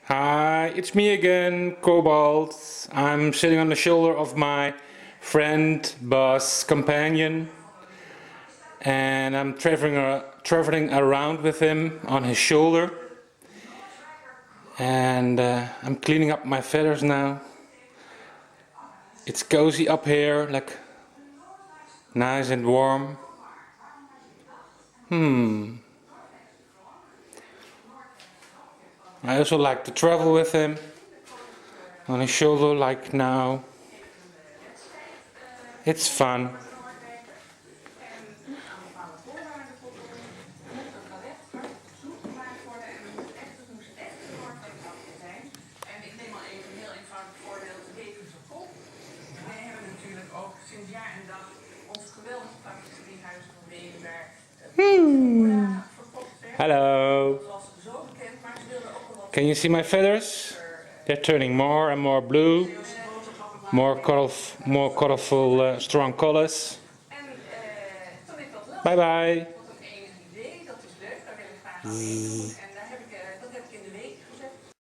Hi, it's me again, Cobalt. I'm sitting on the shoulder of my friend, boss, companion, and I'm traveling around with him on his shoulder. And I'm cleaning up my feathers now. It's cozy up here, like nice and warm. I also like to travel with him on his shoulder, like now. It's fun. Hello. Can you see my feathers? They're turning more and more blue, more colorful, strong colors. Bye bye.